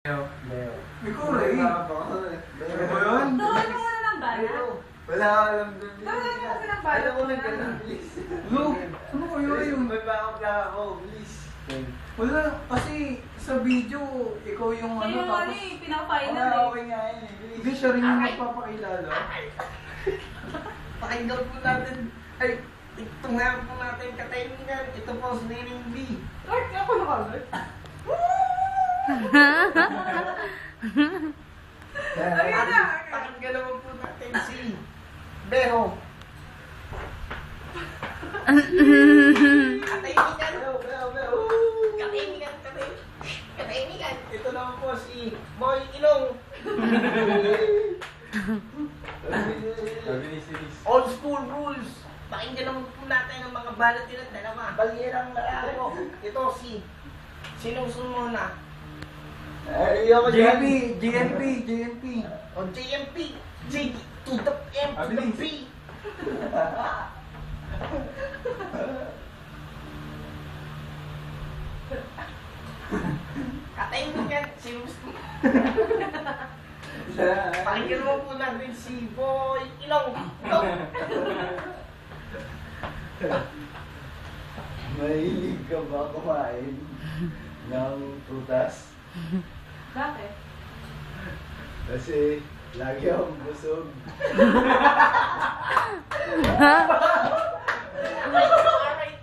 Leo. Ikaw, Ray. Ano ba yun? Turuan mo muna ng bala. Wala ka alam dun. Turuan mo kasi ng bala. Alam ko na ganun, please. Look, ano kayo yun? May backup na ako, please. Wala, kasi sa video, ikaw yung ano, Kayo tapos... ano eh, pinaka-final Wala, eh. okay nga yun eh, Hindi, please. siya rin yung magpapakilala. Pakinggan po natin. Ay, ito nga po natin katayinan. Ito po si Neneng B. Lord, ako na ka, Ayun na. Pakinggan naman po natin si Beho. Katahimikan. Katahimikan. Ito naman po si Boy Ilong. Old school rules. Pakinggan naman po natin ang mga balat nilang dalawa. Balirang lalaki. Ito si... Sinong sumuna? GNP, GNP, GNP. O JMP. J to the M to the P. Katayin mo yan. Pakinggan mo po natin si Boy Ilong. Mahilig ka ba kumain ng prutas? Bakit? Kasi lagi akong busog. Alright.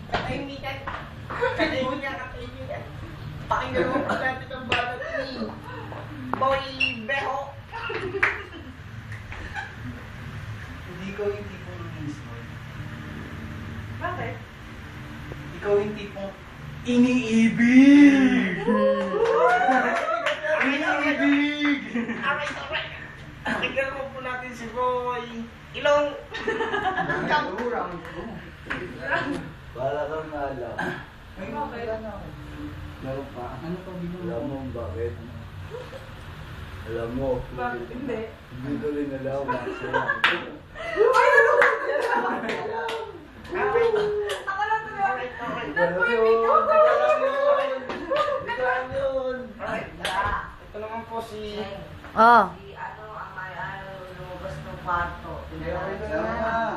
Katahimikan. Katahimikan. Pakinggan mo po natin ang balat ni Boy Beho. Hindi ko yung tipong mismo. Bakit? Ikaw yung tipong iniibig! Iniibig! Alright. Pakinggan mo po natin si Boy Ilong. Round 2. Para kang alam. Ay, Bakit? wala na ako. Laro pa? Ano pa bilang Alam mo bakit? Alam mo. Bakit? Hindi. Hindi ko rin alam. Ako lang tuloy. Alright. Nag-worming ako. Hindi ko alam yun. Alright. Ito naman po si... Oh, Si ano ang may ano lumabas ng kwarto.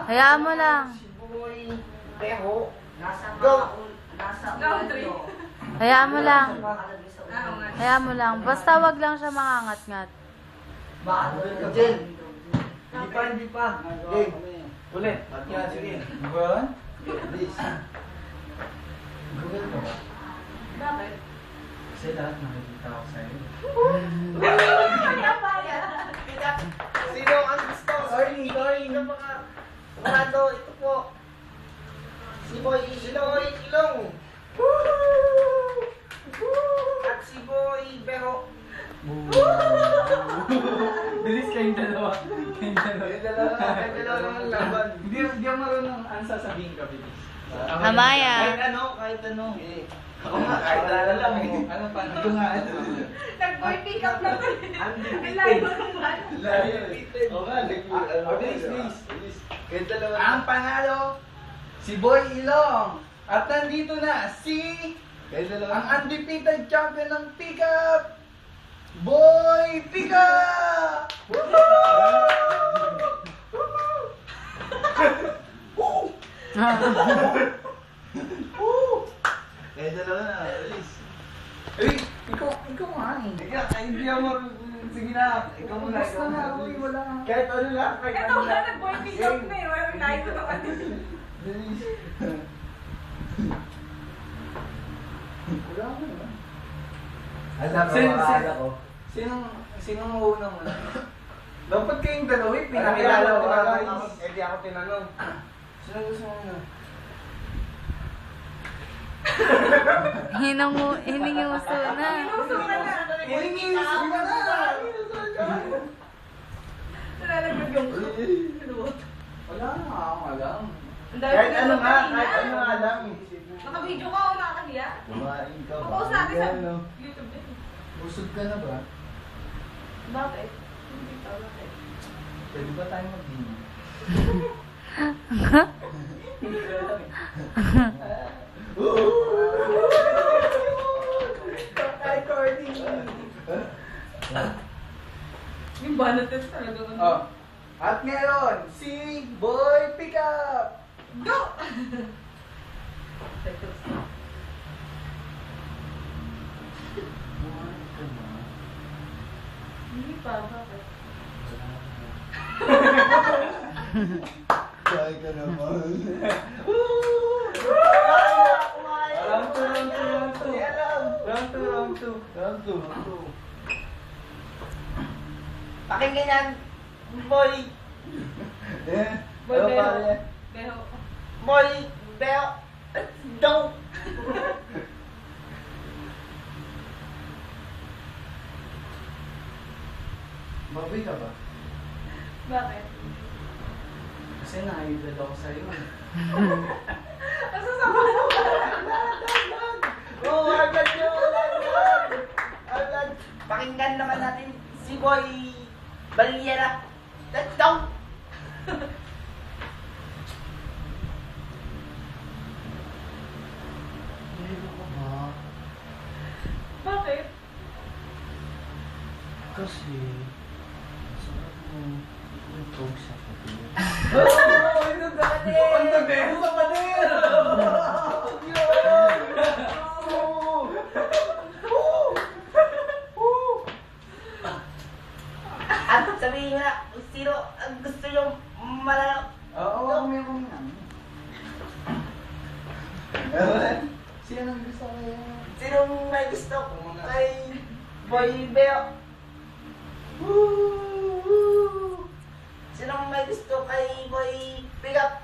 hayaan mo lang. Si Boy Beho. Nasa Go. nasa Laundry. Hayaan mo lang. Nakalagay sa ulo. Oo nga. Hayaan mo lang. Basta wag lang siya mangangat-ngat. Baka Jen. Jen. Hindi pa. Game. Ulit. Yan, sige. Ano ba yun? Please. Google mo. Bakit? Kasi lahat nakikita ko sa'yo. Kaya pa yan. Sino ang gusto? Sorry ng mga Rado, ito po. Si Boy Ilong. At si Boy Beho. Bilis kayong dalawa. Kayong dalawa. Kaya dalawa naman laban. Hindi ako marunong ang sasabihin ka, bilis. Amaya. Kahit ano. Ako nga, kahit ano lang. Ano pa? Ito nga. Nag-boy pick up na to. Ang layo naman. Oo nga. Bilis. Kaya dalawa. Ang panalo, si Boy Ilong. At nandito na si Kaya dalawa. ang undefeated champion ng pickup, Boy Pickup! Kaya dalawa na. Alis. Eh, ikaw nga eh. Hindi ako sige na. Ikaw muna. Basta na ako eh, wala. Kahit ano lang. Kahit Ito ano nga, lang. nag-boy pick up na eh. Walang layo naman. Wala ko na. Alam ko, Sin- akala ko. Sinong mauna mo na? Dapat kayong dalawa eh, pinakilala ko na guys. Hindi ako tinanong. Sino gusto mo na? Hininguso na. Hilingis! Iba na! Nalalagod yung Wala na akong alam. Ang dami Kahit ko ano na nga. kanina. Kahit ano nga lang. Naka-video ka o nakakahiya? Kumain ka ba? Post natin sa Ano? YouTube din. Busog ka na ba? Bakit? Hindi pa, bakit? Pwede ba tayo mag-dinner? Kahit corny. Yung banat test talaga. Oh. At ngayon, si Boy Pickup! Go! Hindi pa, bakit? Kaya ka naman. Round 2, round 2, round 2. Hindi alam. Round 2, round 2. Round 2. Pakinggan yan, boy. Eh, Boy, ano Beo. pare? Beho. Boy, Beo. Don't. Baboy ka ba? Bakit? Kasi na-idol ako sa'yo. Asa sa mo? Oo, agad yun, agad. Agad. Pakinggan naman natin si Boy Baliera. Let's go. Hindi ko ba? Bakit? Kasi, sarap mo itong sa kapatid. Oo, ito sa kanil. Ang tagal sa pader! At sabihin nga, sino ang gusto yung malalak? Oo, meron nga. Siya nang gusto ko yan. Sinong may gusto kay Boy Beo? Sinong may gusto kay Boy Pickup?